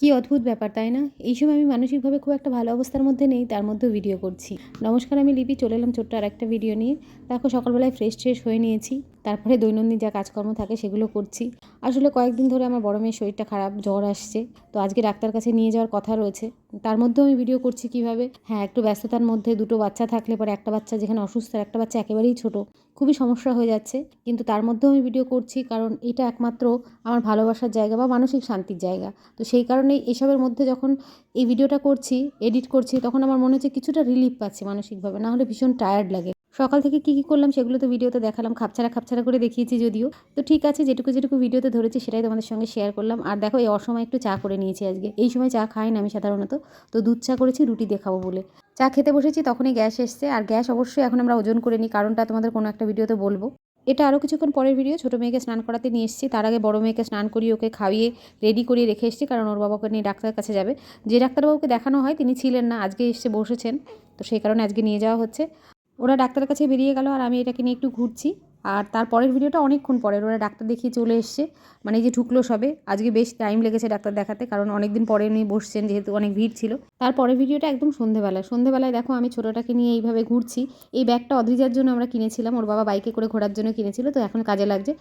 কি অদ্ভুত ব্যাপার তাই না? এই সময় আমি মানসিকভাবে খুব একটা ভালো অবস্থার মধ্যে নেই, তার মধ্যেও ভিডিও করছি। নমস্কার, আমি লিপি চলে এলাম ছোট্ট আরেকটা ভিডিও নিয়ে। দেখো সকালবেলায় ফ্রেশ হয়ে নিয়েছি। তারপরে দৈনন্দিন যা কাজকর্ম থাকে সেগুলো করছি। আসলে কয়েকদিন ধরে আমার বড় মেয়ের শরীরটা খারাপ, জ্বর আসছে। তো আজকে ডাক্তার কাছে নিয়ে যাওয়ার কথা রয়েছে। তার মধ্যেও আমি ভিডিও করছি কীভাবে। হ্যাঁ, একটু ব্যস্ততার মধ্যে দুটো বাচ্চা থাকলে পরে একটা বাচ্চা যেখানে অসুস্থ আর একটা বাচ্চা একেবারেই ছোট, খুবই সমস্যা হয়ে যাচ্ছে। কিন্তু তার মধ্যেও আমি ভিডিও করছি কারণ এটা একমাত্র আমার ভালোবাসার জায়গা বা মানসিক শান্তির জায়গা। তো সেই কারণেই এসবের মধ্যে যখন এই ভিডিওটা করছি, এডিট করছি, তখন আমার মনে হচ্ছে কিছুটা রিলিফ পাচ্ছি মানসিকভাবে, না হলে ভীষণ টায়ার্ড লাগে। সকাল থেকে কী করলাম সেগুলো তো ভিডিওতে দেখালাম, খাপছাড়া করে দেখিয়েছি যদিও। তো ঠিক আছে, যেটুকু ভিডিওতে ধরেছি সেটাই তোমাদের সঙ্গে শেয়ার করলাম। আর দেখো এই অসময়ে একটু চা করে নিয়েছি আজকে। এই সময় চা খাই না আমি সাধারণত, তো দুধ চা করেছি রুটি দিয়ে খাবো বলে। চা খেতে বসেছি তখনই গ্যাস এসছে, আর গ্যাস অবশ্যই এখন আমরা ওজন করে নিই, কারণটা তোমাদের কোনো একটা ভিডিওতে বলবো। এটা আরও কিছুক্ষণ পরের ভিডিও। ছোটো মেয়েকে স্নান করাতে নিয়ে এসেছি, তার আগে বড় মেয়েকে স্নান করিয়ে ওকে খাইয়ে রেডি করিয়ে রেখে এসেছি, কারণ ওর বাবাকে নিয়ে ডাক্তারের কাছে যাবে। যে ডাক্তারবাবুকে দেখানো হয় তিনি ছিলেন না, আজকে এসে বসেছেন, তো সেই কারণে আজকে নিয়ে যাওয়া হচ্ছে। ওরা ডাক্তারের কাছে বেরিয়ে গেল আর আমি এটাকে নিয়ে একটু ঘুরছি। আর তারপরের ভিডিওটা অনেকক্ষণ পরের, ওরা ডাক্তার দেখিয়ে চলে এসছে, মানে এই যে ঢুকলো সবে। আজকে বেশ টাইম লেগেছে ডাক্তার দেখাতে, কারণ অনেক দিন পরে উনি বসছেন, যেহেতু অনেক ভিড় ছিল। তারপরের ভিডিওটা একদম সন্ধেবেলায় দেখো আমি ছোটোটাকে নিয়ে এইভাবে ঘুরছি। এই ব্যাগটা অদ্রিজার জন্য আমরা কিনেছিলাম, ওর বাবা বাইকে করে ঘোরার জন্য কিনেছিল, তো এখন কাজে লাগছে।